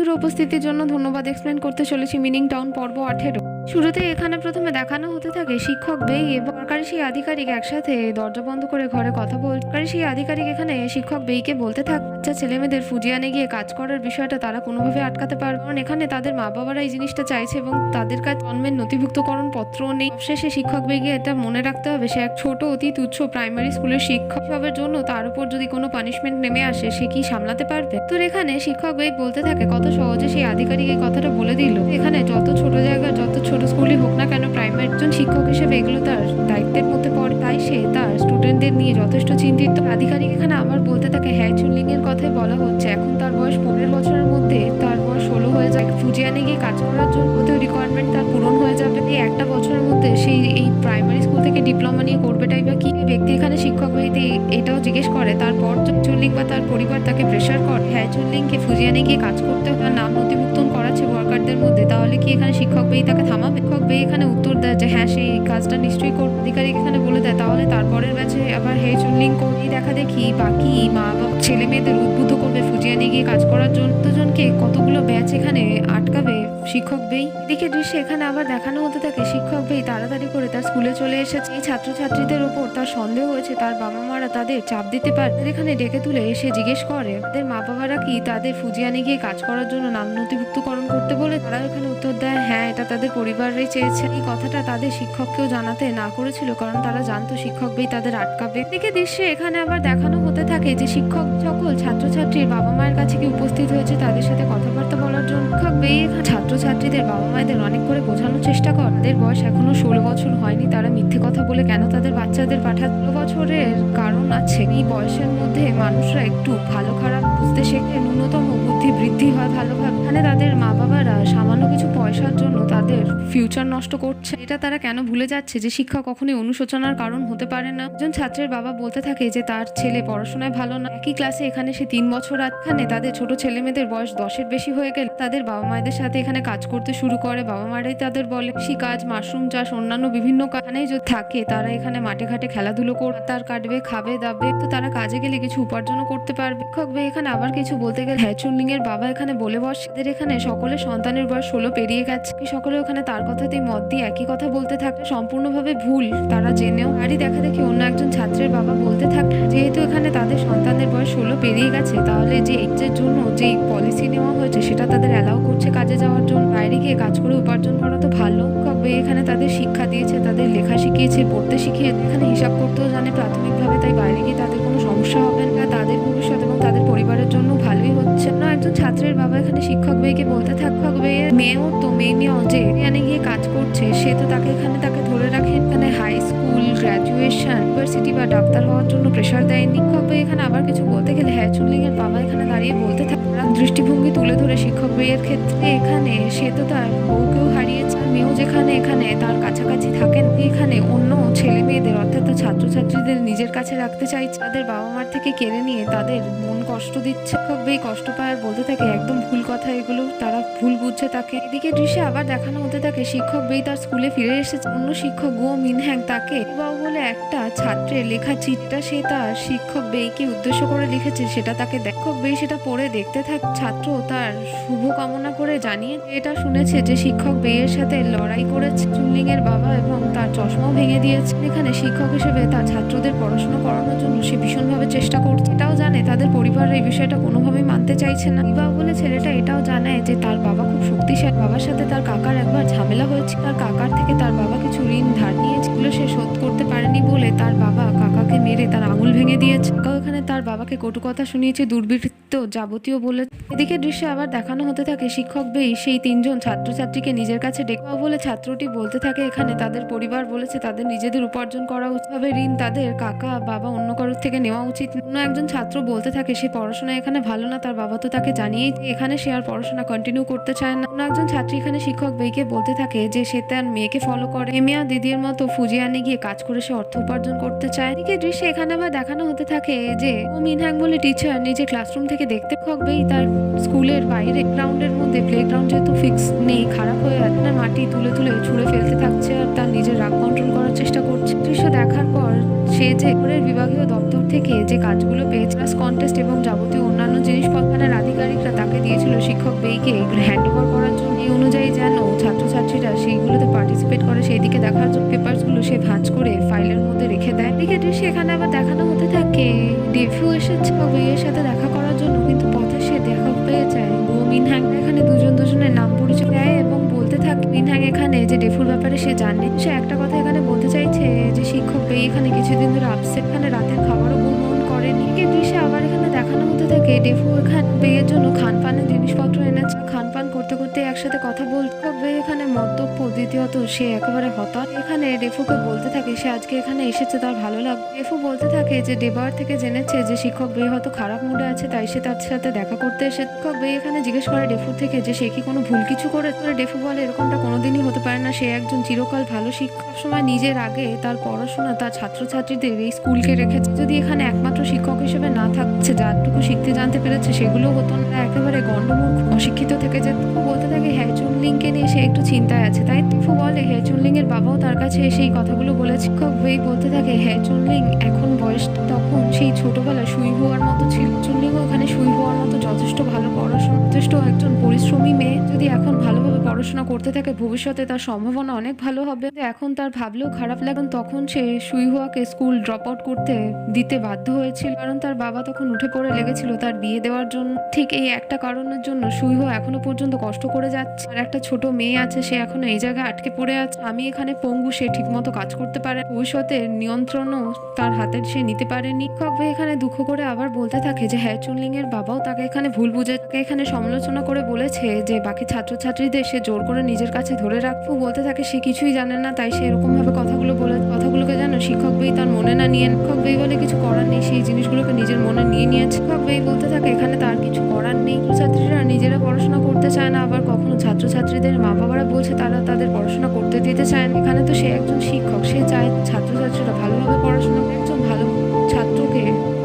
বন্ধুরা উপস্থিতির জন্য ধন্যবাদ। এক্সপ্লেন করতে চলেছি মিনিং টাউন পর্ব 18। শুরুতে এখানে প্রথমে দেখানো হতে থাকে শিক্ষক বেই এবং সরকারি সেই আধিকারিক একসাথে দরজা বন্ধ করে ঘরে কথা বল। সরকারি সেই আধিকারিক এখানে শিক্ষক বেইকে বলতে থাকে বাচ্চা ছেলে মেয়েদের ফুজিয়ানে গিয়ে কাজ করার বিষয়টা তারা কোনোভাবে আটকাতে পারবে, কারণ এখানে তাদের মা বাবারা এই জিনিসটা চাইছে এবং তাদের কাছে জন্মের নথিভুক্তকরণ পত্রও নেই। অবশেষে শিক্ষক বেইকে এটা মনে রাখতে হবে সে এক ছোট অতি তুচ্ছ প্রাইমারি স্কুলের শিক্ষক সবের জন্য তার উপর যদি কোনো পানিশমেন্ট নেমে আসে সে কি সামলাতে পারবে। তো এখানে শিক্ষক বেই বলতে থাকে কত সহজে সেই আধিকারিক এই কথাটা বলে দিল। এখানে যত ছোট জায়গা যত ছোট স্কুলই হোক না কেন প্রাইমারি একজন শিক্ষক হিসেবে এগুলো তার দায়িত্বের মধ্যে পড়ে, তাই সে তার স্টুডেন্টদের নিয়ে যথেষ্ট চিন্তিত। আধিকারিক এখানে আবার বলতে থাকে হ্যাঁ চুনলিং এর কথাই বলা হচ্ছে, এখন তার বয়স 15 বছরের মধ্যে তার বয়স 16 হয়ে যায়। ফুজিয়ানে গিয়ে কাজ করার জন্য ওদের রিকোয়ারমেন্ট তার পূরণ হয়ে যাবে। এই একটা বছরের মধ্যে সেই এই প্রাইমারি স্কুল থেকে ডিপ্লোমা নিয়ে করবেটাই বা কি ব্যক্তি এখানে শিক্ষক বেইতে এটাও জিজ্ঞেস করে। তারপর চুনলিং বা তার পরিবার তাকে প্রেশার করে হ্যাঁ চুনলিংকে ফুজিয়ানে গিয়ে কাজ করতে তার নাম নথিভুক্তন করাচ্ছে ওয়ার্কারদের মধ্যে, তাহলে কি এখানে শিক্ষক বেই তাকে থামাবে? শিক্ষক বেই এখানে উত্তর দেয় যে হ্যাঁ সেই কাজটা নিশ্চয়ই করবে। আধিকারিক এখানে বলে দেয় তাহলে তারপরের ব্যাচে আবার হে চুনলিং করেই দেখা দেখি বাকি মা বাবা ছেলে মেয়েদের উদ্বুদ্ধ করবে ফুজিয়ানে গিয়ে কাজ করার জন্য। দুজনকে কতগুলো ব্যাচ এখানে আটকাবে শিক্ষক বেই। এদিকে দৃশ্যে এখানে আবার দেখানো হতে থাকে শিক্ষক বেই তাড়াতাড়ি করে তার স্কুলে চলে এসেছে। এই ছাত্রছাত্রীদের উপর তার সন্দেহ হয়েছে তার বাবা মারা তাদের চাপ দিতে পারে। এখানে ডেকে তুলে এসে জিজ্ঞেস করে তাদের মা বাবারা কি তাদের ফুজিয়ানে গিয়ে কাজ করার জন্য নাম নথিভুক্তকরণ করতে বলে। তারা এখানে উত্তর দেয় হ্যাঁ এটা তাদের পরিবারই চেয়েছে। এই কথাটা তাদের শিক্ষককেও জানাতে না করেছিল কারণ তারা জানতো শিক্ষক বেই তাদের আটকাবে। এদিকে দৃশ্যে এখানে আবার দেখানো হতে থাকে যে শিক্ষক সকল ছাত্রছাত্রীর বাবা মায়ের কাছে কি উপস্থিত হয়েছে তাদের সাথে কথাবার্তা বলার জন্য। শিক্ষক বেই ছাত্রছাত্রীদের বাবা মায়েদের অনেক করে বোঝানোর চেষ্টা করে তাদের বয়স এখনো 16 বছর হয়নি, তারা মিথ্যে কথা বলে কেন তাদের বাচ্চাদের পাঠায়। 16 বছরের কারণ আছে, এই বয়সের মধ্যে মানুষরা একটু ভালো খারাপ বুঝতে শেখে, ন্যূনতম বুদ্ধি বৃদ্ধি হয় ভালোভাবে। এখানে তাদের মা বাবারা সামান্য কিছু পয়সার জন্য তাদের ফিউচার নষ্ট করছে, এটা তারা কেন ভুলে যাচ্ছে যে শিক্ষা কখনোই অনুশোচনার কারণ হতে পারে না। একজন ছাত্রের বাবা বলতে থাকে যে তার ছেলে পড়াশোনায় ভালো না, একই ক্লাসে এখানে সে 3 বছর এখানে তাদের ছোট ছেলে মেয়েদের বয়স 10-এর বেশি হয়ে গেলে তাদের বাবা মায়েদের সাথে এখানে কাজ করতে শুরু করে। বাবা মারাই তাদের বলে কৃষি কাজ, মাশরুম চাষ, অন্যান্য বিভিন্ন কাজে যদি থাকে তারা এখানে মাঠে ঘাটে খেলাধুলো করে তার কাটবে খাবে দাবে, তো তারা কাজে গেলে কিছু উপার্জনও করতে পারবে। শিক্ষক বেই এখানে আবার কিছু বলতে গেলে হ্যাঁ চুনলিং এর বাবা এখানে বলে বসে এদের এখানে সকলের সন্তানের বয়স 16 পেরিয়ে গেছে। সকলে ওখানে তার কথাতেই মত দিয়ে একই কথা বলতে থাকে, সম্পূর্ণভাবে ভুল তারা জেনেও। আরই দেখা দেখি অন্য একজন ছাত্রের বাবা বলতে থাকে যেহেতু এখানে তাদের সন্তানদের বয়স 16 পেরিয়ে গেছে তাহলে যে এইচের জন্য যেই পলিসি নেওয়া হয়েছে সেটা তাদের অ্যালাউ করছে কাজে যাওয়ার জন্য, বাইরে গিয়ে কাজ করে উপার্জন করা তো ভালো। শিক্ষক বেই এখানে তাদের শিক্ষা দিয়েছে, তাদের লেখা শিখিয়েছে, পড়তে শিখিয়েছে, এখানে হিসাব করতেও জানে প্রাথমিকভাবে, তাই বাইরে গিয়ে তাদের কোনো সমস্যা হবে না, তাদের ভবিষ্যৎ এবং তাদের পরিবারের জন্য ভালোই হচ্ছে না। একজন ছাত্রের বাবা এখানে শিক্ষক বেইকে বলতে থাকবে বেইয়ের মেয়েও তো মেয়েও যে এখানে গিয়ে কাজ করছে সে তো তাকে এখানে তাকে ধরে রাখেন, এখানে হাই স্কুল গ্রাজুয়েশন ইউনিভার্সিটি বা ডাক্তার হওয়ার জন্য প্রেশার দেয়নি। শিক্ষক বেই এখানে আবার কিছু বলতে গেলে হ্যাঁ চুনলিং এর বাবা এখানে দাঁড়িয়ে বলতে থাকে দৃষ্টিভঙ্গি তুলে ধরে শিক্ষক বেইয়ের ক্ষেত্রে এখানে সে তো তার বউকেও হারিয়েছে, মেয়েও যেখানে এখানে তার কাছাকাছি থাকেন এখানে অন্য ছেলে মেয়েদের অর্থাৎ তার ছাত্রছাত্রীদের নিজের কাছে রাখতে চাইছে, তাদের বাবা মার থেকে কেড়ে নিয়ে তাদের মন কষ্ট দিচ্ছে। শিক্ষক বেই কষ্ট পায় আর বলতে থাকে একদম ভুল কথা এগুলো, তারা ভুল বুঝছে তাকে। এদিকে দৃশ্যে আবার দেখানো হতে থাকে শিক্ষক বেই তার স্কুলে ফিরে এসেছে। অন্য শিক্ষক গো মিনহ্যাং তাকে বাবু বলে একটা ছাত্রের লেখা চিঠিটা সে তার শিক্ষক বেইকে উদ্দেশ্য করে লিখেছে সেটা তাকে শিক্ষক বেই সেটা পড়ে দেখতে থাকে। ছাত্র তার শুভ কামনা করে জানিয়ে এটা শুনেছে যে শিক্ষক বেইয়ের সাথে লড়াই করেছে চুনলিং এর বাবা এবং তার চশমাও ভেঙে দিয়েছে। এখানে শিক্ষক হিসেবে তার ছাত্রদের পড়াশোনা করানোর জন্য সে ভীষণভাবে চেষ্টা করছে, এটাও জানে তাদের পরিবার এই বিষয়টা কোনোভাবেই মানতে চাইছে না। বিবাহ বলে ছেলেটা এটাও জানায় যে তার বাবা খুব শক্তিশালী, বাবার সাথে তার কাকার একবার ঝামেলা হয়েছে, তার কাকার থেকে তার বাবা কিছু ঋণ ধার নিয়েছে, এগুলো সে শোধ করতে পারেনি বলে তার বাবা কাকাকে মেরে তার আঙুল ভেঙে দিয়েছে। কাকাও এখানে তার বাবাকে কটু কথা শুনিয়েছে, দুর্বৃত্ত যাবতীয় বলে। এদিকে দৃশ্যে আবার দেখানো হতে থাকে শিক্ষক বেই সেই 3 জন ছাত্রছাত্রীকে নিজের কাছে ডেকে বলে ছাত্রটি বলতে থাকে এখানে তাদের পরিবার বলেছে তাদের নিজেদের উপার্জন করা উচিত, তবে ঋণ তাদের কাকা বাবা অন্য কারোর থেকে নেওয়া উচিত। অন্য একজন ছাত্র বলতে থাকে সে পড়াশোনা এখানে ভালো না, তার বাবা তো তাকে জানিয়েই এখানে সে আর পড়াশোনা কন্টিনিউ করতে চায় না। অন্য একজন ছাত্রী এখানে শিক্ষক বেইকে বলতে থাকে যে সে তার মেয়েকে ফলো করে, মেয়া দিদির মতো ফুজিয়ানে গিয়ে কাজ করে সে অর্থ উপার্জন করতে চায়। এদিকে দৃশ্যে এখানে আবার দেখানো হতে থাকে যে ও মিনহ্যাং বলে টিচার নিজে ক্লাসরুম থেকে দেখতে শিক্ষক বেই তার স্কুলের বাইরে গ্রাউন্ডের মধ্যে প্লেগ্রাউন্ড যেহেতু ফিক্স নেই খারাপ হয়ে আছে মাটি তুলে তুলে ছুঁড়ে ফেলতে থাকছে আর তার নিজের রাগ কন্ট্রোল করার চেষ্টা করছে। দৃশ্য দেখার পর সে যে উপরের বিভাগীয় দপ্তর থেকে যে কাজগুলো পেয়েছে, ক্লাস কন্টেস্ট এবং যাবতীয় অন্যান্য জিনিসপত্রের আধিকারিকরা তাকে দিয়েছিল শিক্ষক বেইকে হ্যান্ড ওভার করার জন্য। এই অনুযায়ী যেন ছাত্রছাত্রীরা সেইগুলোতে পার্টিসিপেট করে সেই দিকে দেখার জন্য পেপারসগুলো সে ভাঁজ করে ফাইলের মধ্যে রেখে দেয়। এদিকে সেখানে আবার দেখানো হতে থাকে ডেফু এসেছে বেইয়ের সাথে দেখা করার জন্য, কিন্তু পথে সে দেখা পেয়ে যায় ও মিনহ্যাং। এখানে দুজনের নাম পরিচয় দেয় এবং বলতে থাকে মিনহ্যাং এখানে যে ডেফুর ব্যাপারে সে জানে। সে একটা কথা এখানে বলতে চাইছে যে শিক্ষক বেই এখানে কিছুদিন ধরে আপসেট, এখানে রাতের খাবারও গ্রহণ করেনি। দৃশ্যে আবার এখানে দেখানো হতে থাকে ডেফু এখানে বেইয়ের জন্য খানপানের জিনিসপত্র এনেছে। খানপান করতে করতে একসাথে কথা বলতে বেই এখানে মন্তব্য, দ্বিতীয়ত সে একেবারে হতাশ। এখানে ডেফুকে বলতে থাকে সে আজকে এখানে এসেছে তার ভালো লাগবে। ডেফু বলতে থাকে যে ডেবার থেকে জেনেছে যে শিক্ষক বেই হয়তো খারাপ মুডে আছে, তাই সে তার সাথে দেখা করতে এসে। শিক্ষক বেই এখানে জিজ্ঞেস করে ডেফুর থেকে যে সে কি কোনো ভুল কিছু করে। ডেফু বলে এরকমটা কোনোদিনই হতে পারে না, সে একজন চিরকাল ভালো শিক্ষক। সময় নিজের আগে তার পড়াশোনা তার ছাত্রছাত্রীদের এই স্কুলকে রেখেছে। যদি এখানে একমাত্র শিক্ষক হিসেবে না থাকছে, যারটুকু শিখতে জানতে পেরেছে সেগুলো হতো না, একেবারে গণ্ডমূর্খ অশিক্ষিত থেকে যেত। বলতে থাকে হ্যাচুনলিংকে নিয়ে সে একটু চিন্তায় আছে। তাই টিফু বলে হ্যাচুনলিং এর বাবাও তার কাছে এসে এই কথাগুলো বলেছে। শিক্ষক বেই বলতে থাকে হ্যাচুনলিং এখন বয়স তখন সেই ছোটবেলায় সুই হওয়ার মতো ছিল। চুনলিংও ওখানে সুই হওয়ার মতো যথেষ্ট ভালো পড়াশোনা, যথেষ্ট একজন পরিশ্রমী মেয়ে। যদি এখন ভালোভাবে পড়াশোনা করতে থাকে ভবিষ্যতে তার সম্ভাবনা অনেক ভালো হবে। এখন তার ভাবলেও খারাপ লাগে তখন সে সুই হওয়াকে স্কুল ড্রপ আউট করতে দিতে বাধ্য হয়েছিল, কারণ তার বাবা তখন উঠে পড়ে লেগেছিল তার বিয়ে দেওয়ার জন্য। ঠিক এই একটা কারণের জন্য সুই হওয়া এখনো পর্যন্ত কষ্ট করে যাচ্ছে। আর একটা ছোট মেয়ে আছে, সে এখনো এই জায়গায় আটকে পড়ে আছে। আমি এখানে পঙ্গু, সে ঠিক মতো কাজ করতে পারে, ভবিষ্যতের নিয়ন্ত্রণও তার হাতে সে নিতে পারেনি। শিক্ষক এখানে দুঃখ করে আবার বলতে থাকে যে হ্যাঁ চুনলিং এর বাবাও তাকে এখানে ভুল বুঝে, তাকে এখানে সমালোচনা করে বলেছে যে বাকি ছাত্রছাত্রীদের সে জোর করে নিজের কাছে ধরে রাখবো। বলতে থাকে সে কিছুই জানে না, তাই সে এরকম ভাবে কথাগুলোকে যেন শিক্ষক বেই তার মনে না নিয়ে। শিক্ষক বেই বলে কিছু করার নেই, সেই জিনিসগুলোকে নিজের মনে নিয়ে নিয়েছে। শিক্ষক বেই বলতে থাকে এখানে তার কিছু করার নেই। ছাত্রীরা নিজেরা পড়াশোনা করতে চায় না, আবার কখনো ছাত্রছাত্রীদের মা বাবারা বলছে তারা তাদের পড়াশোনা করতে দিতে চায় না। এখানে তো সে একজন শিক্ষক, সে চায় ছাত্রছাত্রীরা ভালোভাবে পড়াশোনা করে। একজন ভালো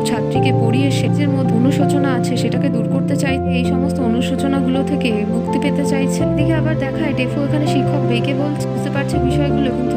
ছাত্রীকে পড়িয়ে সেচের মধ্যে অনুশোচনা আছে সেটাকে দূর করতে চাই, এই সমস্ত অনুশোচনাগুলো থেকে মুক্তি পেতে চাইছে। এদিকে আবার দেখায় ডেফু এখানে শিক্ষক বেইকে বলছে বুঝতে পারছে বিষয়গুলো, কিন্তু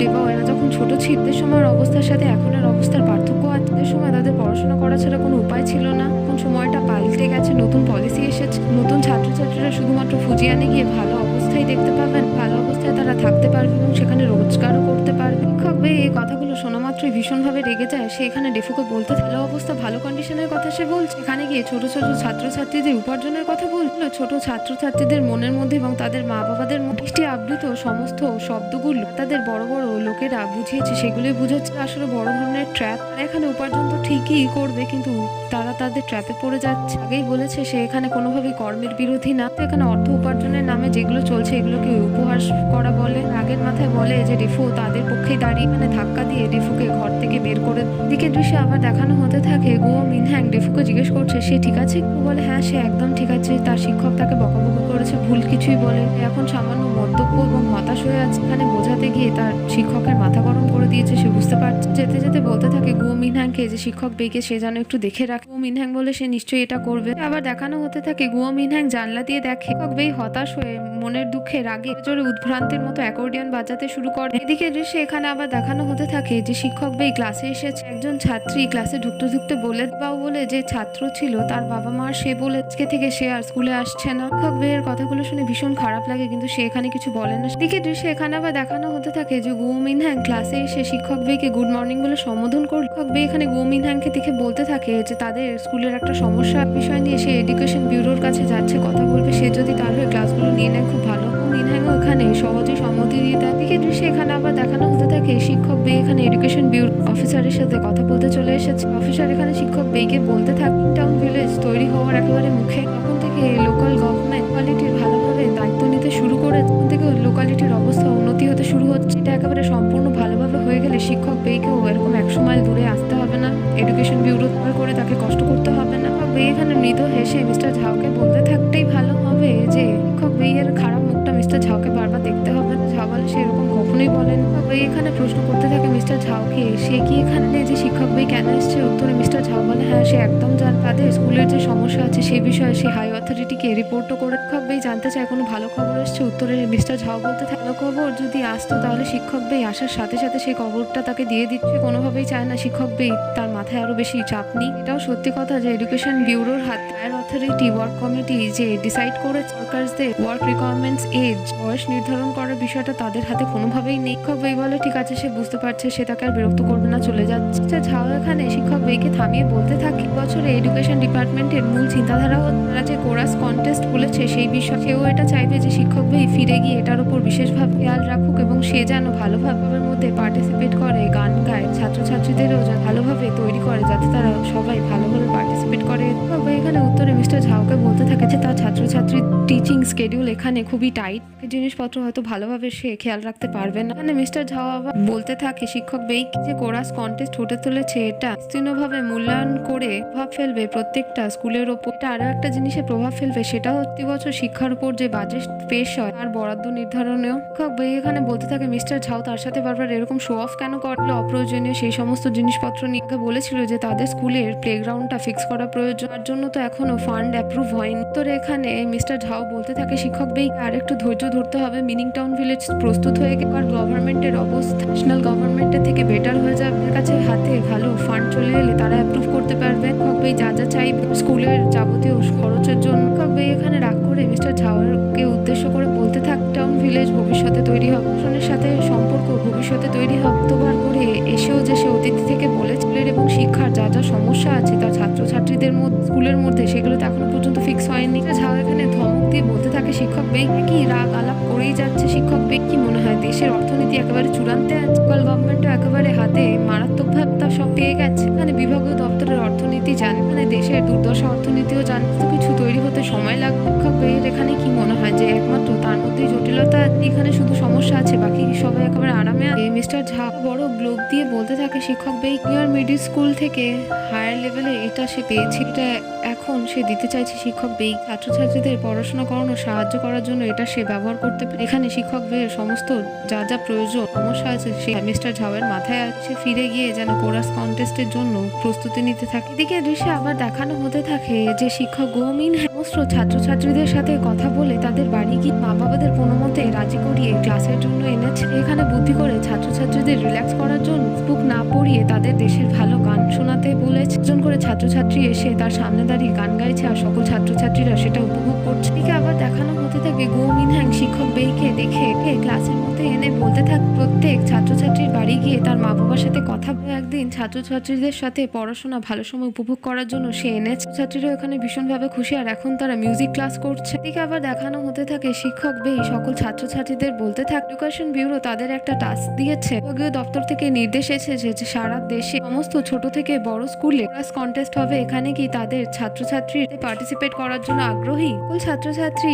ডেবাও এরা যখন ছোট ছিল সময়ের অবস্থার সাথে এখনের অবস্থার পার্থক্য আছে। তাদের সময় তাদের পড়াশোনা করা ছাড়া কোনো উপায় ছিল না, এখন সময়টা পাল্টে গেছে, নতুন পলিসি এসেছে। নতুন ছাত্রছাত্রীরা শুধুমাত্র ফুজিয়ানে গিয়ে ভালো অবস্থায় দেখতে পাবেন, ভালো অবস্থায় তারা থাকতে পারবে এবং সেখানে রোজগারও করতে পারবে। শিক্ষক বেই এই কথাগুলো শোনা মাত্রই ভীষণভাবে রেগে যায়। সে এখানে ডেফুকে বলতে ভালো অবস্থা, ভালো কন্ডিশনের কথা সে বলছে। এখানে গিয়ে ছোট ছোট ছাত্রছাত্রীদের উপার্জনের কথা বলছিল। ছোট ছাত্রছাত্রীদের মনের মধ্যে এবং তাদের মা বাবাদের দৃষ্টি আবৃত সমস্ত শব্দগুলো তাদের বড় বড় লোকেরা বুঝিয়েছে, সেগুলোই বুঝাচ্ছে আসলে বড় ধরনের ট্র্যাপ। এখানে উপার্জন তো ঠিকই করবে, কিন্তু তারা তাদের ট্র্যাপে পড়ে যাচ্ছে। আগেই বলেছে সে এখানে কোনোভাবেই কর্মের বিরোধী না। এখানে অর্থ উপার্জনের নামে যেগুলো চলছে এগুলোকে উপহাস করা বলে। আগের মাথায় বলে যে ডেফু তাদের পক্ষেই দাঁড়িয়ে, এখানে ধাক্কা দিয়ে ডেফুকে ঘর থেকে বের করে দিকে দৃশ্যে আবার দেখানো হতে থাকে গুয়ো মিনহ্যাং ডেফুকে জিজ্ঞেস করছে সে ঠিক আছে। বলে হ্যাঁ সে একদম ঠিক আছে, তার শিক্ষক তাকে বকাবকি করেছে, ভুল কিছুই বলে। এখন সামান্য মন্তব্য এবং হতাশ হয়ে আছে। এখানে বোঝাতে গিয়ে তার শিক্ষকের মাথা গরম করে দিয়েছে, সে বুঝতে পারছে। যেতে যেতে বলতে থাকে গুয়ো মিনহ্যাংকে যে শিক্ষক বেইকে সে যেন একটু দেখে রাখে। গুয়ো মিনহ্যাং বলে সে নিশ্চয়ই এটা করবে। আবার দেখানো হতে থাকে গুয়ো মিনহ্যাং জানলা দিয়ে দেখে শিক্ষক বেই হতাশ হয়ে মনের দুঃখে রাগে জোরে উদ্ভ্রান্তের মতো অ্যাকর্ডিয়ন বাজাতে শুরু করে। এদিকে দৃশ্যে এখানে আবার দেখানো হতে থাকে যে শিক্ষক বেই ক্লাসে এসেছে। একজন ছাত্রী ক্লাসে ঢুকতে বলে যে ছাত্র ছিল তার বাবা মার, সে বলে আজকে থেকে সে আর স্কুলে আসছে না। শিক্ষক বেইয়ের কথাগুলো শুনে ভীষণ খারাপ লাগে, কিন্তু সে এখানে কিছু বলে না। এদিকে দৃশ্যে এখানে আবার দেখানো হতে থাকে যে গুয়ো মিনহ্যাং ক্লাসে এসে শিক্ষক বেইকে গুড মর্নিং বলে সম্বোধন করে। শিক্ষক বেই এখানে গুয়ো মিনহ্যাংকে দেখে বলতে থাকে যে তাদের স্কুলের একটা সমস্যা বিষয় নিয়ে সে এডুকেশন ব্যুরোর কাছে যাচ্ছে, কথা বলবে। সে যদি তার হয়ে ক্লাসগুলো নিয়ে নেয় খুব ভালো। মিনহ্যাংও এখানে সহজে সম্মতি দিয়ে দেয়। এদিকে দৃশ্যে এখানে আবার দেখানো হতে থাকে শিক্ষক বেই এখানে এডুকেশন ব্যুরো অফিসারের সাথে কথা বলতে চলে এসেছে। অফিসার এখানে শিক্ষক বেইকে বলতে থাকে টাউন ভিলেজ তৈরি হওয়ার একেবারে মুখে, তখন থেকে লোকাল গভর্নমেন্ট কোয়ালিটির ভালোভাবে দায়িত্ব নিতে শুরু করে, তখন থেকে লোকালিটির অবস্থা উন্নতি হতে শুরু হচ্ছে। এটা একেবারে সম্পূর্ণ ভালোভাবে হয়ে গেলে শিক্ষক বেইকেও এরকম 100 মাইল দূরে আসতে হবে না, এডুকেশন ব্যুরো করে তাকে কষ্ট করতে হবে না। বেই এখানে মৃদু হেসে মিস্টার ঝাওকে বলতে থাকতেই ভালো হবে যে শিক্ষক বেইয়ের খারাপ মুখটা মিস্টার ঝাওকে বারবার দেখতে হবে না। ঝাও বলে সে এরকম কখনোই বলেন। বেই এখানে প্রশ্ন করতে থাকে মিস্টার ঝাওকে সে কি এখানে যে শিক্ষক বেই কেন এসছে। উত্তরে মিস্টার ঝাও বলে হ্যাঁ সে একদম জানে তাদের স্কুলের যে সমস্যা আছে সেই বিষয়ে সে হাই অথরিটিকে রিপোর্টও করে শিক্ষক বেই জানতে চায় কোনো ভালো খবর এসছে। উত্তরে মিস্টার ঝাও বলতে থাকে ভালো খবর যদি আসতো তাহলে শিক্ষক বেই আসার সাথে সাথে সেই খবরটা তাকে দিয়ে দিচ্ছে। কোনোভাবেই চায় না শিক্ষক বেই তার মাথায় আরো বেশি চাপ নিক। এটাও সত্যি কথা যে এডুকেশন ব্যুরোর হাত হায়ার অথরিটি ওয়ার্ক কমিটি যে ডিসাইড করে ওয়ার্কার্সদের ওয়ার্ক রিকোয়ারমেন্টস এজ বয়স নির্ধারণ করার বিষয়টা তাদের হাতে কোনোভাবেই নেই। শিক্ষক বেই বলে ঠিক আছে, সে বুঝতে পারছে, সে তাকে আর বিরক্ত করবে না, চলে যাচ্ছে। ঝাও এখানে শিক্ষক বেইকে থামিয়ে বলতে থাকে বছরে এডুকেশন ডিপার্টমেন্টের মূল চিন্তাধারা তারা যে কোরাস কন্টেস্ট বলেছে সেই বিষয়ে সেও এটা চাইবে যে শিক্ষক বেই ফিরে গিয়ে এটার উপর বিশেষভাবে খেয়াল রাখুক এবং সে যেন ভালোভাবে মধ্যে পার্টিসিপেট করে, গান গায়, ছাত্রছাত্রীদেরও ভালোভাবে তৈরি করে যাতে তারা সবাই ভালোভাবে পার্টিসিপেট করে। তবে এখানে উত্তরে মিস্টার ঝাওকে বলতে থাকে যে তার ছাত্রছাত্রীর টিচিং স্কেডিউল এখানে খুবই টাইট, জিনিসপত্র হয়তো ভালোভাবে সে খেয়াল রাখতে পারবে না। এখানে মিস্টার ঝাও আবার বলতে থাকে শিক্ষক বেই যে কোরাস কন্টেস্ট হতে চলেছে এটা বিস্তীর্ণভাবে মূল্যায়ন করে প্রভাব ফেলবে প্রত্যেকটা স্কুলের ওপর। এটা আরো একটা জিনিসে প্রভাব ফেলবে, সেটা প্রতি বছর শিক্ষার উপর যে বাজেট পেশ হয় তার বরাদ্দ নির্ধারণেও। শিক্ষক বেই এখানে বলতে থাকে মিস্টার ঝাও তার সাথে বারবার এরকম শো অফ কেন করলো অপ্রয়োজনীয় সেই সমস্ত জিনিসপত্র নিয়ে বলেছিল যে তাদের স্কুলের প্লেগ্রাউন্ডটা ফিক্স করা প্রয়োজন, তার জন্য তো এখনো ফান্ড অ্যাপ্রুভ হয়নি। তো এখানে মিস্টার ঝাও বলতে থাকে শিক্ষক বেই আর একটু ধৈর্য ধরতে হবে, মিনিং টাউন ভিলেজ প্রস্তুত হয়ে গেলে আর গভর্নমেন্টের অবস্থা ন্যাশনাল গভর্নমেন্টের থেকে বেটার হয়ে যাবে, আপনার কাছে হাতে ভালো ফান্ড চলে এলে তারা অ্যাপ্রুভ করতে পারবে। শিক্ষক বেই যা যা চাইবে স্কুলের যাবতীয় খরচের জন্য। শিক্ষক বেই এখানে রাগ করে মিস্টার ঝাওকে উদ্দেশ্য করে বলতে থাকে টাউন ভিলেজ ভবিষ্যতে তৈরি হবে, প্রশাসনের সাথে সম্পর্ক ভবিষ্যতে তৈরি হবে। তোবার করে এসেও যে সে অতীত থেকে বলেছিল এবং শিক্ষার যা যা সমস্যা আছে তার ছাত্রছাত্রীদের মধ্যে স্কুলের মধ্যে সেগুলো তো এখনো পর্যন্ত ফিক্স হয়নি। ঝাও এখানে ধমক দিয়ে বলতে থাকে শিক্ষক বেই কি রাগ আলাপ করেই যাচ্ছে। শিক্ষক বেই কি মনে হয় দেশের অর্থনীতি একেবারে চূড়ান্তে আছে? গভর্নমেন্টও একেবারে হাতে মারাত্মকভাবে তা সব পেয়ে গেছে। এখানে বিভাগীয় দপ্তরের অর্থনীতি জানে, এখানে দেশের দুর্দশা অর্থনীতিও জানে, তো কিছু তৈরি হতে সময় লাগবে। শিক্ষক বেইয়ের এখানে কি মনে হয় যে একমাত্র তার মধ্যেই জটিলতা, এখানে শুধু সমস্যা আছে, বাকি সবাই একেবারে আরামে আছে? মিস্টার ঝা বড় গ্লোব দিয়ে বলতে থাকে শিক্ষক বেই জুনিয়র মিডিল স্কুল থেকে হায়ার লেভেলে এটা সে পেয়েছে, এটা এখন সে দিতে চাইছে। শিক্ষক বেই ছাত্রছাত্রীদের পড়াশোনা করানো সাহায্য করার জন্য এটা সে ব্যবহার করতে পারে। এখানে শিক্ষক বেইয়ের সমস্ত যা যা প্রয়োজন সমস্যা আছে সে মিস্টার ঝাওয়ের মাথায় আছে। ফিরে গিয়ে যেন কোরাস কন্টেস্টের জন্য প্রস্তুতি নিতে থাকে। এদিকে দৃশ্যে আবার দেখানো হতে থাকে যে শিক্ষক গোমিন সমস্ত ছাত্রছাত্রীদের সাথে কথা বলে তাদের বাড়ি গিয়ে মা বাবাদের কোনোমতে রাজি করিয়ে ক্লাসের জন্য এনেছে। এখানে বুদ্ধি করে ছাত্রছাত্রীদের রিল্যাক্স করার জন্য বুক না পড়িয়ে তাদের দেশের ভালো গান শোনাতে বলেছে। একজন করে ছাত্রছাত্রী এসে তার সামনে দাঁড়িয়ে গান গাইছে আর সকল ছাত্রছাত্রীরা সেটা উপভোগ করছে। এদিকে আবার দেখানো হতে থাকে গো মিনহ্যাং শিক্ষক বেইকে দেখে ক্লাসের মধ্যে এনে বলতে থাকে প্রত্যেক ছাত্রছাত্রীর বাড়ি গিয়ে তার মা বাবার সাথে কথা বলে একদিন ছাত্রছাত্রীদের সাথে পড়াশোনা ভালো সময় উপভোগ করার জন্য সে এনেছে। ছাত্রীরা এখানে ভীষণভাবে খুশি আর এখন তারা মিউজিক ক্লাস করছে। এদিকে আবার দেখানো হতে থাকে শিক্ষক বেই সকল ছাত্রছাত্রীদের বলতে থাকে এডুকেশন ব্যুরো তাদের একটা টাস্ক দিয়েছে। বিভাগীয় দপ্তর থেকে নির্দেশ এসেছে যে সারা দেশে সমস্ত ছোট থেকে বড় স্কুলে ক্লাস কন্টেস্ট হবে। এখানে কি তাদের ছাত্রছাত্রী পার্টিসিপেট করার জন্য আগ্রহী? সকল ছাত্রছাত্রী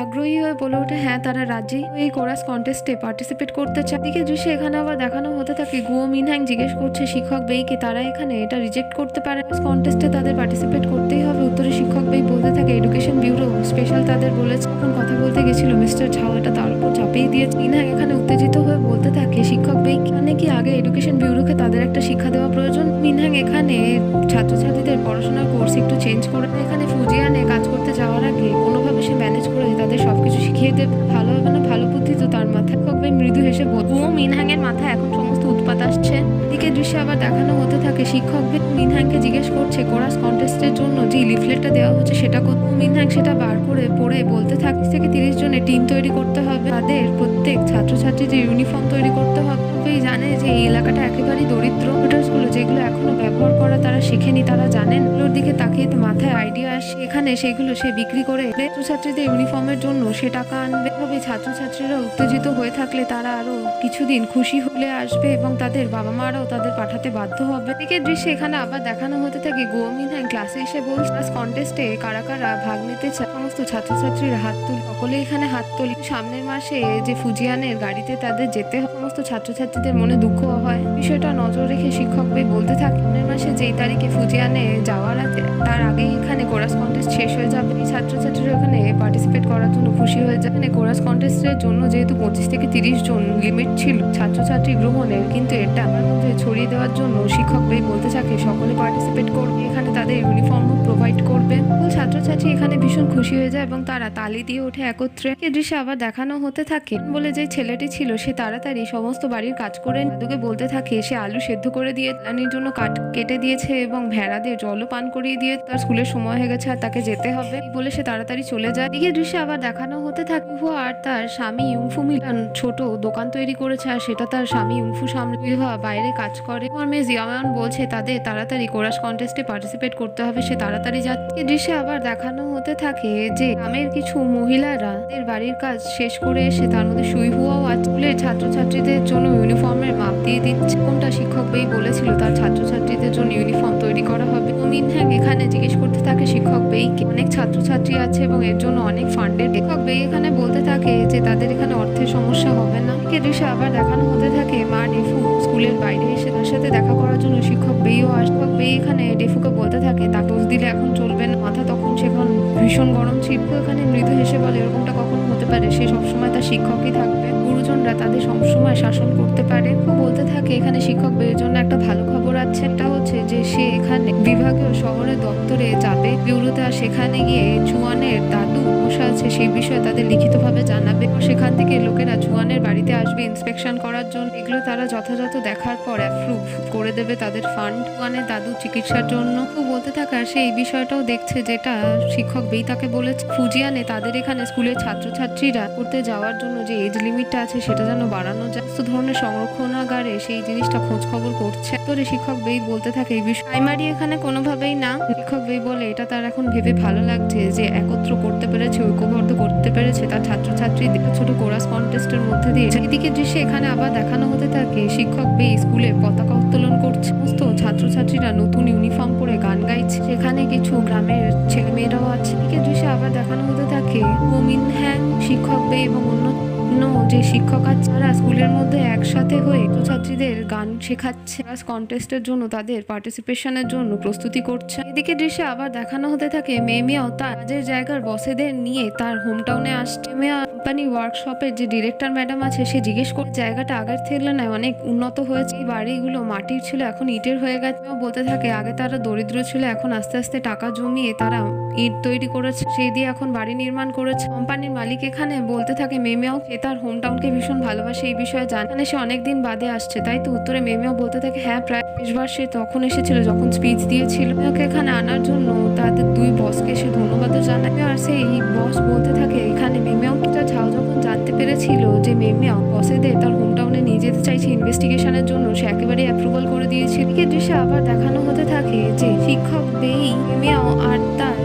আগ্রহী হয়ে বলে ওঠে হ্যাঁ তারা রাজি এই কোরাস কন্টেস্টে পার্টিসিপেট করতে চায়। এদিকে দৃশ্যে এখানে আবার দেখানো হতে থাকে গুয়ো মিনহ্যাং জিজ্ঞেস করছে শিক্ষক বেইকে তারা এখানে এটা রিজেক্ট করতে পারে, কন্টেস্টে তাদের পার্টিসিপেট করতেই হবে। উত্তরে শিক্ষক বেই বলতে থাকে এডুকেশন ব্যুরো স্পেশাল তাদের বলেছে। এখন কথা বলতে গেছিল মিস্টার ঝাও এটা তার উপর চাপিয়ে দিয়েছে। মিনহ্যাং এখানে উত্তেজিত হয়ে বলতে থাকে শিক্ষক বেই এখানে কি আগে এডুকেশন ব্যুরোকে তাদের একটা শিক্ষা দেওয়া প্রয়োজন? মিনহ্যাং এখানে ছাত্রছাত্রীদের পড়াশোনার কোর্স একটু চেঞ্জ করে এখানে ফুজিয়ানে কাজ করতে যাওয়ার আগে কোনোভাবে সে ম্যানেজ করে তাদের সবকিছু শিখিয়ে দেবে। ভালো হবে না? ভালো বুদ্ধি তো তার মাথায়। শিক্ষক বেই মৃদু হেসে বলল মিনহ্যাং এর মাথায় এখন সমস্ত উৎপাত আসছে। এদিকে দৃশ্যে আবার দেখানো হতে থাকে শিক্ষক বেই মিনহ্যাংকে জিজ্ঞেস করছে কোরাস কন্টেস্টের জন্য যে লিফলেটটা দেওয়া হচ্ছে সেটা কত। মিনহ্যাং সেটা বার করে পড়ে বলতে থাকে 30 জনের টিম তৈরি করতে হবে, তাদের প্রত্যেক ছাত্রছাত্রীদের ইউনিফর্ম তৈরি করতে হবে। বেই জানে যে এই এলাকাটা একেবারেই দরিদ্র, গুলো যেগুলো এখনো ব্যবহার করা তারা শেখেনি, তারা জানেন। এগুলোর দিকে তাকিয়ে তো মাথায় আইডিয়া আসে। এখানে সেগুলো সে বিক্রি করে ছাত্রছাত্রীদের ইউনিফর্মের জন্য সে টাকা আনবে। এভাবে ছাত্রছাত্রীরা উত্তেজিত হয়ে থাকলে তারা আরো কিছুদিন খুশি হলে আসবে এবং তাদের বাবা মারাও তাদের পাঠাতে বাধ্য হবে। এদিকে দৃশ্যে এখানে আবার দেখানো হতে থাকে গো মিনহ্যাং ক্লাসে এসে বলছে ক্লাস কন্টেস্টে কারা কারা ভাগ নিতে চায়। সমস্ত ছাত্রছাত্রীরা হাত তুল, সকলে এখানে হাত তোলে। সামনের মাসে যে ফুজিয়ানের গাড়িতে তাদের যেতে হয়, সমস্ত ছাত্রছাত্রীদের মনে দুঃখ হয়। বিষয়টা নজর রেখে শিক্ষক বেই বলতে থাকে সামনের মাসে যেই তারিখে ফুজিয়ানে যাওয়ার আছে তার আগেই এখানে কোরাস কন্টেস্ট শেষ হয়ে যাবে। ছাত্রছাত্রীরা ওখানে পার্টিসিপেট করার জন্য খুশি হয়ে যায়। এখানে কোরাস কন্টেস্টের জন্য যেহেতু 25 থেকে 30 জন লিমিট ছিল ছাত্রছাত্রী গ্রহণের, কিন্তু এটা আমার মধ্যে ছড়িয়ে দেওয়ার জন্য শিক্ষক ভাই বলতে থাকে সকলে পার্টিসিপেট করবে, এখানে তাদের ইউনিফর্মও প্রোভাইড করবে। ছাত্রছাত্রী এখানে ভীষণ খুশি হয়ে যায় এবং তারা তালি দিয়ে ওঠে একত্রে। এ দৃশ্যে আবার দেখানো হতে থাকে বলে যে ছেলেটি ছিল সে তাড়াতাড়ি সমস্ত বাড়ির কাজ করে দাদুকে বলতে থাকে সে আলু সেদ্ধ করে দিয়ে রানীর জন্য কেটে দিয়েছে এবং ভেড়াদের জলও পান করিয়ে দিয়ে তার স্কুলের সময় হয়ে গেছে আর তাকে যেতে হবে বলে সে তাড়াতাড়ি চলে যায়। এই দৃশ্যে আবার দেখানো হতে থাকে ইউহা আর তার স্বামী ইউংফু মিলান ছোট দোকান তৈরি করেছে আর সেটা তার স্বামী ইউংফু সামনে ইউহা বাইরে কাজ করে। আর মেয়ে জিয়াওয়ান বলছে তাদের তাড়াতাড়ি কোরাস কন্টেস্টে পার্টিসিপেট করতে হবে, সে তাড়াতাড়ি যাচ্ছে। এই দৃশ্যে আবার দেখানো হতে থাকে যে গ্রামের কিছু মহিলারা তাদের বাড়ির কাজ শেষ করে এসে তার মধ্যে সুইহুয়াও আর স্কুলের ছাত্রছাত্রীদের জন্য ইউনিফর্মের মাপ দিয়ে দিচ্ছে। কোনটা শিক্ষক বেই বলেছিল তার ছাত্রছাত্রীদের জন্য ইউনিফর্ম তৈরি করা হবে। মিনহ্যাং এখানে জিজ্ঞেস করতে থাকে শিক্ষক বেইকে অনেক ছাত্রছাত্রী আছে এবং এর জন্য অনেক ফান্ডের। শিক্ষক বেই এখানে বলতে থাকে যে তাদের এখানে অর্থের সমস্যা হবে না। এ দৃশ্যে আবার দেখানো হতে থাকে মা ডেফু স্কুলের বাইরে এসে তার সাথে দেখা করার জন্য শিক্ষক বেইও আসে। শিক্ষক বেই এখানে ডেফুকে বলতে থাকে তা দোষ দিলে এখন চলবে না, মাথা তখন সেখান ভীষণ গরম ছিল। এখানে মৃদু হেসে বলে এরকমটা কখনো হতে পারে, সে সবসময় তার শিক্ষকই থাকবে, গুরুজনরা তাদের সবসময় শাসন করতে পারে। ও বলতে থাকে এখানে শিক্ষক বের জন্য একটা ভালো খবর আছে, এটা হচ্ছে যে সে এখানে বিভাগীয় শহরের দপ্তরে যাবে বিউরোতে, আর সেখানে গিয়ে জুয়ানের দাদু মশা আছে সেই বিষয়ে তাদের লিখিতভাবে জানাবে। সেখান থেকে লোকেরা জুয়ানের বাড়িতে আসবে ইন্সপেকশন করার জন্য, এগুলো তারা যথাযথ দেখার পর অ্যাপ্রুভ করে দেবে তাদের ফান্ড জুয়ানের দাদু চিকিৎসার জন্য। তো বলতে থাকে আর সে এই বিষয়টাও দেখছে যেটা শিক্ষক বেই তাকে বলেছে ফুজিয়ানে তাদের এখানে স্কুলের ছাত্রছাত্রীরা করতে যাওয়ার জন্য যে এজ লিমিটটা আছে সেটা যেন বাড়ানো যায়। সমস্ত ধরনের সংরক্ষণাগারে সেই জিনিসটা খোঁজ খবর করছে। তোরে শিক্ষক বেই বলতে থাকে এই বিষয় প্রাইমারি এখানে কোনোভাবেই না। শিক্ষক বেই বলে এটা তার এখন ভেবে ভালো লাগছে যে একত্র করতে পেরেছে, ঐক্যবদ্ধ করতে পেরেছে তার ছাত্রছাত্রীদের ছোট কোরাস কন্টেস্টের মধ্যে দিয়ে। এদিকে দৃশ্যে এখানে আবার দেখানো হতে থাকে শিক্ষক বেই স্কুলে পতাকা উত্তোলন করছে, সমস্ত ছাত্রছাত্রীরা নতুন ইউনিফর্ম পরে গান গাইছে, সেখানে কিছু গ্রামের ছেলেমেয়েরাও আছে। এদিকে দৃশ্যে আবার দেখানো হতে থাকে মিনহ্যাং শিক্ষক বেই এবং অন্য যে শিক্ষক আছে তারা স্কুলের মধ্যে একসাথে হয়ে ছাত্রছাত্রীদের গান শেখাচ্ছে, কন্টেস্টের জন্য তাদের পার্টিসিপেশনের জন্য প্রস্তুতি করছে। এদিকে দৃশ্যে আবার দেখানো হতে থাকে মেমিয়াও তার কাজের জায়গার বসেদের নিয়ে তার হোম টাউনে আসছে। মেয়া কোম্পানি ওয়ার্কশপের যে ডিরেক্টর ম্যাডাম আছে সে জিজ্ঞেস করে জায়গাটা আগের তুলনায় অনেক উন্নত হয়েছে, এই বাড়িগুলো মাটির ছিল এখন ইটের হয়ে গেছে। বলতে থাকে আগে তারা দরিদ্র ছিল, এখন আস্তে আস্তে টাকা জমিয়ে তারা ইট তৈরি করেছে, সেই দিয়ে এখন বাড়ি নির্মাণ করেছে। কোম্পানির মালিক এখানে বলতে থাকে মেমিয়াও সে তার হোম টাউনকে ভীষণ ভালোবাসে, এই বিষয়ে জানে সে অনেকদিন বাদে আসছে, তাই তো উত্তরে মেমিয়াও বলতে থাকে হ্যাঁ প্রায় 20 বার সে তখন এসেছিল যখন স্পিচ দিয়েছিল। ওকে এখানে আনার জন্য তাদের দুই বসকে সে ধন্যবাদও জানায়। আর সেই বস বলতে থাকে এখানে মেমিয়াও একটা ঝাও যখন জানতে পেরেছিল যে মেমিয়াও বসেদের তার হোম টাউনে নিয়ে যেতে চাইছে ইনভেস্টিগেশনের জন্য, সে একেবারে অ্যাপ্রুভাল করে দিয়েছিল। এই দৃশ্যে আবার দেখানো হতে থাকে যে শিক্ষক বেই মেমিয়াও আর তার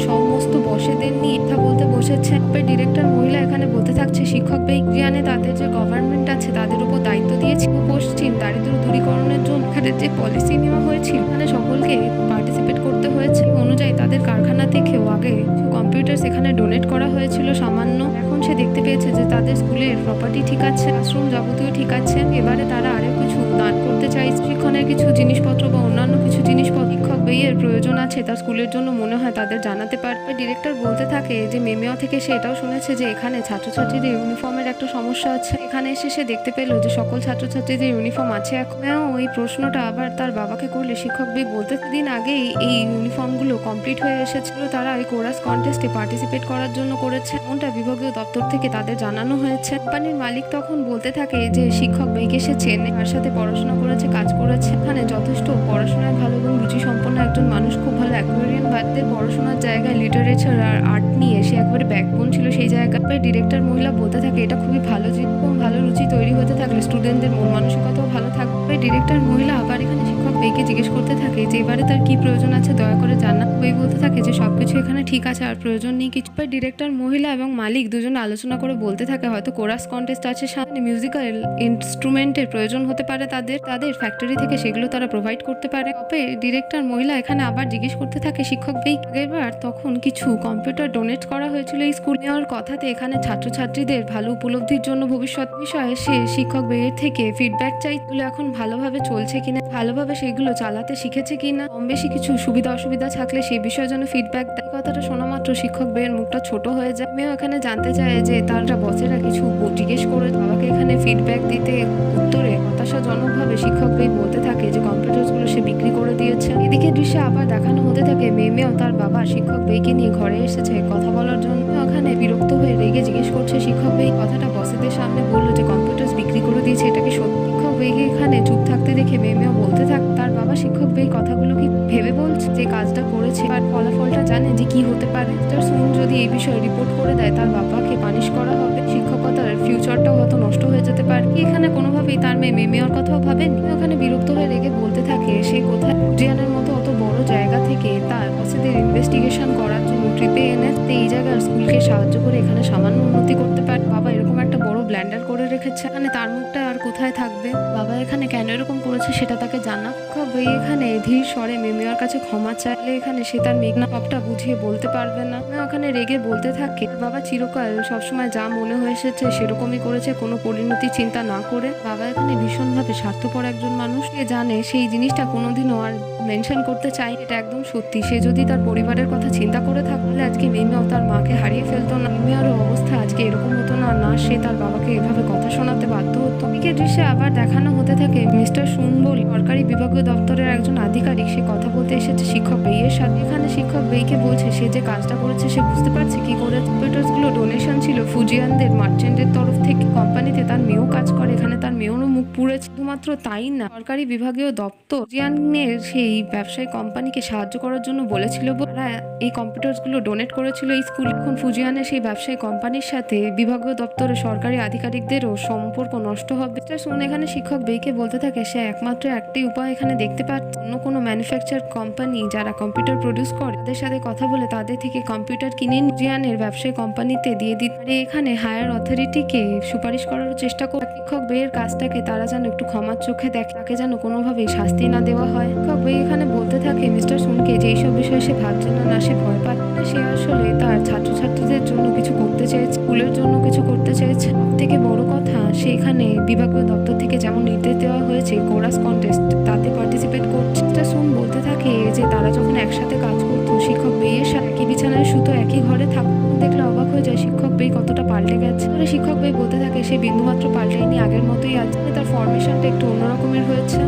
সমস্ত বসেদের নিয়ে কথা বলতে বসেছে। ডিরেক্টর মহিলা এখানে বলতে থাকছে শিক্ষক বেই জানে তাদের যে গভর্নমেন্ট আছে তাদের উপর দায়িত্ব দিয়েছিল পশ্চিম দারিদ্র দূরীকরণের জন্য এখানে যে পলিসি নেওয়া হয়েছিল এখানে সকলকে পার্টিসিপেট করতে হয়েছে অনুযায়ী তাদের কারখানা থেকেও আগে কম্পিউটার সেখানে ডোনেট করা হয়েছিল সামান্য। এখন সে দেখতে পেয়েছে যে তাদের স্কুলের প্রপার্টি ঠিক আছে, ক্লাসরুম যাবতীয় ঠিক আছে, এবারে তারা আরো কিছু দান করতে চাইছে, শিক্ষণের কিছু জিনিসপত্র বা অন্যান্য কিছু জিনিসপত্র শিক্ষক বেইয়ের প্রয়োজন আছে তার স্কুলের জন্য মনে হয় তাদের জানাতে পারবে। ডিরেক্টর বলতে থাকে যে মেমিয়া থেকে সে এটাও শুনেছে যে এখানে ছাত্রছাত্রীদের ইউনিফর্মের একটা সমস্যা আছে, এখানে এসে সে দেখতে পেল যে সকল ছাত্রছাত্রীদের ইউনিফর্ম আছে। এখন ওই প্রশ্নটা আবার তার বাবাকে করলে শিক্ষক বেই বলতে দিন আগেই এই ইউনিফর্মগুলো কমপ্লিট হয়ে এসেছিল, তারা ওই কোরাস কন্টেস্টে পার্টিসিপেট করার জন্য করেছে, এমনটা বিভাগীয় দপ্তর থেকে তাদের জানানো হয়েছে। কোম্পানির মালিক তখন বলতে থাকে যে শিক্ষক বেইকে সে চেনে, তার সাথে পড়াশোনা করেছে, কাজ করেছে, এখানে যথেষ্ট পড়াশোনায় ভালো এবং রুচি সম্পন্ন একজন মানুষ, খুব ভালো অ্যাকোয়ারিয়ান বাদদের পড়াশোনার জায়গায় লিটারেচার আর আর্ট নিয়ে সে একবারে ব্যাকবোন ছিল সেই জায়গায়। ডিরেক্টর মহিলা বলতে থাকে এটা খুবই ভালো, যেরকম ভালো রুচি তৈরি হতে থাকলে স্টুডেন্টদের মন মানসিকতাও ভালো থাকবে। ডিরেক্টর মহিলা আবার এখানে শিক্ষক বেইকে জিজ্ঞেস করতে থাকে যে এবারে তার কি প্রয়োজন আছে দয়া করে জানা। বেই বলতে থাকে যে সবকিছু এখানে ঠিক আছে আর প্রয়োজন নেই কিছু। ডিরেক্টর মহিলা এবং মালিক দুজনে আলোচনা করে বলতে থাকে হয়তো কোরাস কন্টেস্ট আছে সামনে, মিউজিক্যাল ইনস্ট্রুমেন্টের প্রয়োজন হতে পারে তাদের ফ্যাক্টরি থেকে সেগুলো তারা প্রোভাইড করতে পারে। তবে ডিরেক্টর মহিলা এখানে আবার জিজ্ঞেস করতে থাকে শিক্ষক বেই আগেরবার তখন কিছু কম্পিউটার ডোনেট করা হয়েছিল এই স্কুল নেওয়ার কথাতে এখানে ছাত্রছাত্রীদের ভালো উপলব্ধির জন্য ভবিষ্যৎ বিষয়ে সে শিক্ষক বেইয়ের থেকে ফিডব্যাক চাইছিল, এখন ভালোভাবে চলছে কিনা, ভালোভাবে সেগুলো চালাতে শিখেছে কিনা, কম বেশি কিছু সুবিধা অসুবিধা থাকলে সেই বিষয়ে যেন ফিডব্যাক দেয়। কথাটা শোনা মাত্র শিক্ষক বেয়ের মুখটা ছোট হয়ে যায়। মেয়েও এখানে জানতে চায় যে তার বসেরা কিছু জিজ্ঞেস করে বাবাকে এখানে ফিডব্যাক দিতে উত্তরে হতাশাজনকভাবে শিক্ষক বেই বলতে থাকে যে কম্পিউটারগুলো সে বিক্রি করে দিয়েছে। এদিকে দৃশ্যে আবার দেখানো হতে থাকে মেয়েও তার বাবা শিক্ষক বেইকে নিয়ে ঘরে এসেছে কথা বলার জন্য। ওখানে বিরক্ত হয়ে রেগে জিজ্ঞেস করছে শিক্ষক বেই কথাটা বসেদের সামনে বললো যে কম্পিউটার বিক্রি করে দিয়েছে, এটা কি সত্যি? শিক্ষক বেইকে এখানে চুপ থাকতে দেখে মেয়েও বলতে থাকে তার বাবা শিক্ষক বেই কথাগুলো কি ভেবে বলছে যে কাজটা করেছে আর ফলাফলটা জানে যে কি হতে পারে। মিস্টার সুন যদি এই বিষয়ে রিপোর্ট করে দেয় তার বাবাকে পানিশ করা হবে, শিক্ষকতার ফিউচারটাও হয়তো নষ্ট হয়ে যেতে পারে। এখানে কোনোভাবেই তার মেয়ের কথাও ভাবেনি। ওখানে বিরক্ত হয়ে রেগে বলতে থাকে সে কোথায় জিয়ানের মতো অত বড় জায়গা থেকে তার বসেদের ইনভেস্টিগেশন করার জন্য ট্রিপে এনে এই জায়গার স্কুলকে সাহায্য করে এখানে সামান্য উন্নতি করতে পারে। বাবা এরকম একটা বড় ব্ল্যান্ডার করে রেখেছে, এখানে তার মুখটা আর কোথায় থাকবে? বাবা এখানে কেন এরকম করেছে সেটা তাকে জানা। ভাই এখানে ধীর স্বরে মেয়ের কাছে ক্ষমা চাইলে এখানে সে তার মেঘনা সবটা বুঝিয়ে বলতে পারবে না। ওখানে রেগে বলতে থাকে বাবা চিরকাল সবসময় যা মনে হয়ে এসেছে সেরকমই করেছে, কোনো পরিণতি চিন্তা না করে। বাবা এখানে ভীষণভাবে স্বার্থপর একজন মানুষ, সে জানে সেই জিনিসটা কোনোদিনও আর মেনশন করতে চাই, এটা একদম সত্যি। সে যদি তার পরিবারের কথা চিন্তা করে থাকলে আজকে মেয়েও তার মাকে হারিয়ে ফেলতো না, মেয়েরও অবস্থা আজকে এরকম হতো না, না সে তার বাবাকে এভাবে কথা শোনাতে বাধ্য হতো। এদিকে দৃশ্যে আবার দেখানো হতে থাকে মিস্টার সুন বল সরকারি বিভাগীয় দপ্তরের একজন আধিকারিক, সে কথা বলতে এসেছে শিক্ষক বেইয়ের সাথে। এখানে শিক্ষক বেইকে বলছে সে যে কাজটা করেছে সে বুঝতে পারছে কি করে। কম্পিউটারগুলো ডোনেশন ছিল ফুজিয়ানদের মার্চেন্টের তরফ থেকে, কোম্পানিতে তার মেয়েও কাজ করে, এখানে তার মেয়েরও মুখ পুড়েছে। শুধুমাত্র তাই না, সরকারি বিভাগীয় দপ্তর ফুজিয়ানের সেই ব্যবসায়ী কোম্পানিকে সাহায্য করার জন্য বলেছিল, তারা এই কম্পিউটারগুলো ডোনেট করেছিল এই স্কুল। এখন ফুজিয়ানের সেই ব্যবসায়ী কোম্পানির সাথে বিভাগীয় দপ্তরের সরকারি আধিকারিকদেরও সম্পর্ক নষ্ট হবে। শুনে এখানে শিক্ষক বেইকে বলতে থাকে সে একমাত্র একটি উপায় এখানে দেখতে পাচ্ছে, অন্য কোনো ম্যানুফ্যাকচার কোম্পানি যারা কম্পিউটার প্রডিউস করে তাদের সাথে কথা বলে তাদের থেকে কম্পিউটার কিনে ফুজিয়ানের ব্যবসায়ী কোম্পানিতে দিয়ে দিতে পারে। এখানে হায়ার অথরিটিকে সুপারিশ করার চেষ্টা করে শিক্ষক বেইয়ের কাজটাকে তারা যেন একটু ক্ষমার চোখে দেখে, তাকে যেন কোনোভাবেই শাস্তি না দেওয়া হয়। শিক্ষক বেই এখানে বলতে থাকে মিস্টার সুনকে যে এইসব বিষয়ে সে ভাবছে না, সে ভয় পাচ্ছে, সে আসলে তার ছাত্রছাত্রীদের জন্য কিছু করতে চেয়েছে, স্কুলের জন্য কিছু করতে চেয়েছে। সব থেকে বড় কথা সে এখানে বিভাগীয় দপ্তর থেকে যেমন নির্দেশ দেওয়া হয়েছে কোরাস কন্টেস্ট তাতে পার্টিসিপেট করছে। সুন বলতে থাকে যে তারা যখন একসাথে কাজ করতো শিক্ষক বেইয়ের সাথে একই বিছানায় শুতো, একই ঘরে থাকতো, দেখলে অবাক হয়ে যায় শিক্ষক বেই কতটা পাল্টে গেছে। শিক্ষক বেই বলতে থাকে সে বিন্দুমাত্র পাল্টেনি, আগের মতোই আছে, তার ফরমেশনটা একটু অন্যরকমের হয়েছে।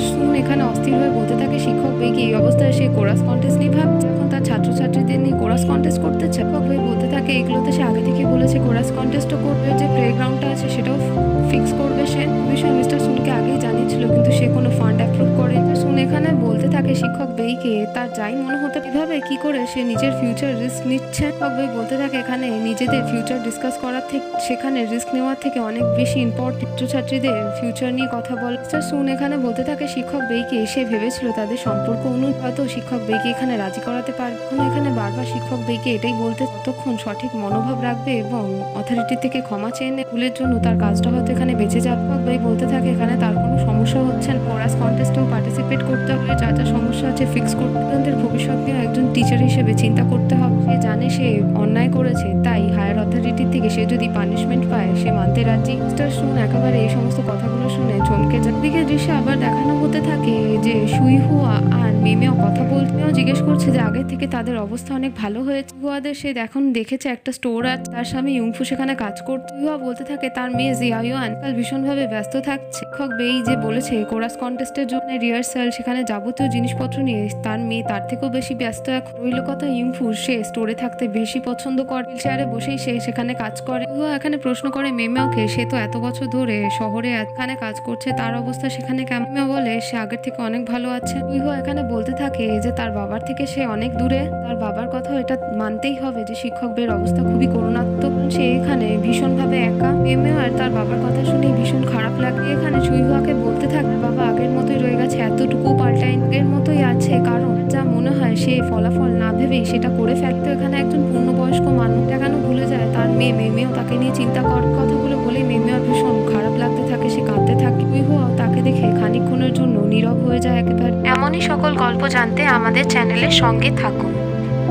শুন এখানে অস্থির হয়ে বলতে থাকে শিক্ষক বেই কি এই অবস্থায় সে কোরাস কন্টেস্ট নিয়ে ভাবছে, এখন তার ছাত্রছাত্রীদের নিয়ে কোরাস কন্টেস্ট করতে চায়। শিক্ষক বেই বলতে থাকে এগুলোতে সে আগে থেকে বলেছে কোরাস কন্টেস্টও করবে, যে প্লেগ্রাউন্ডটা আছে সেটাও ফিক্স করবে। সে বিষয়ে মিস্টার সুনকে আগেই জানিয়েছিল কিন্তু সে কোনো ফান্ড অ্যাপ্রুভ করে। সুন এখানে বলতে থাকে শিক্ষক বেইকে তার যাই মনে হতে কিভাবে কি করে সে নিজের ফিউচার রিস্ক নিচ্ছে। শিক্ষক বেই বলতে থাকে এখানে নিজেদের ফিউচার ডিসকাস করার থেকে সেখানে রিস্ক নেওয়ার থেকে অনেক বেশি ইম্পর্টেন্ট ছাত্রছাত্রীদের ফিউচার নিয়ে কথা বলে। সুন এখানে বলতে থাকে শিক্ষক বেইকে সে ভেবেছিল তাদের সম্পর্ক হয়তো শিক্ষক বেইকে এখানে রাজি করাতে পারবে। এখানে বারবার শিক্ষক বেইকে এটাই বলতে ততক্ষণ সঠিক মনোভাব রাখবে এবং অথরিটি থেকে ক্ষমা চেয়ে নেয়, ভুলের জন্য তার কাজটা হয়তো এখানে বেঁচে যাবে। শিক্ষক বেই বলতে থাকে এখানে তার কোনো সমস্যা হচ্ছে না, কোরাস কন্টেস্টেও পার্টিসিপেট করতে হবে, যা যা সমস্যা আছে ফিক্স করতে হবে, ভবিষ্যৎ নিয়ে একজন টিচার হিসেবে চিন্তা করতে হবে। সে জানে সে অন্যায় করেছে, তাই হায়ার অথরিটি থেকে সে যদি পানিশমেন্ট পায় সে মানতে রাজি। মিস্টার সুন একেবারে এই সমস্ত কথাগুলো শুনে চমকে যায়। দিকে দৃশ্যে আবার দেখানো হতে থাকে যে সুইহুয়া আর মেমেও কথা বলতে জিজ্ঞেস করছে যে আগের থেকে তাদের অবস্থা অনেক ভালো হয়েছে। হুয়াদের সে এখন দেখেছে একটা স্টোর আছে, তার স্বামী ইউংফু সেখানে কাজ করছে। হুয়া বলতে থাকে তার মেয়ে জিয়ায়ুয়ান কাল ভীষণভাবে ব্যস্ত থাকছে। শিক্ষক বেই যে বলেছে কোরাস কন্টেস্টের জন্য রিহার্সাল সেখানে যাবতীয় জিনিসপত্র নিয়ে তার মেয়ে তার থেকেও বেশি ব্যস্ত। এখন রইল কথা ইউংফু, সে স্টোরে থাকতে বেশি পছন্দ করে, চেয়ারে বসেই সে সেখানে কাজ করে। হুয়া এখানে প্রশ্ন করে মেমেওকে সে তো এত বছর ধরে শহরে এখানে কাজ করছে, তার অবস্থা সেখানে কেমন? মেমেও বলে সে আগের থেকে অনেক ভালো আছে। হুয়া এখানে বলতে থাকে যে তার বাবার থেকে সে অনেক দূরে, তার বাবার কথা এটা মানতেই হবে যে শিক্ষক বের অবস্থা খুবই করুণাত্মক, সে এখানে ভীষণভাবে একা। মেমেও আর তার বাবার কথা শুনে ভীষণ খারাপ লাগে। এখানে সুইহুয়াকে বলতে থাকে বাবা আগের মতোই রয়ে গেছে, এতটুকু পাল্টায়নি, আগের মতোই আছে, কারণ যা মনে হয় সে ফলাফল না ভেবেই সেটা করে ফেলতো। এখানে একজন পূর্ণবয়স্ক মানুষ কেন ভুলে যায় তার মেমেও তাকে নিয়ে চিন্তা কর। কথাগুলো বলে মেমেও ভীষণ খারাপ লাগতে থাকে, সে কাঁদতে থাকে। সুইহুয়াও তাকে দেখে খানিকক্ষণের জন্য নীরব হয়ে যায় একেবারে। এমনই সকল গল্প জানতে আমাদের চ্যানেলের সঙ্গে থাকুন।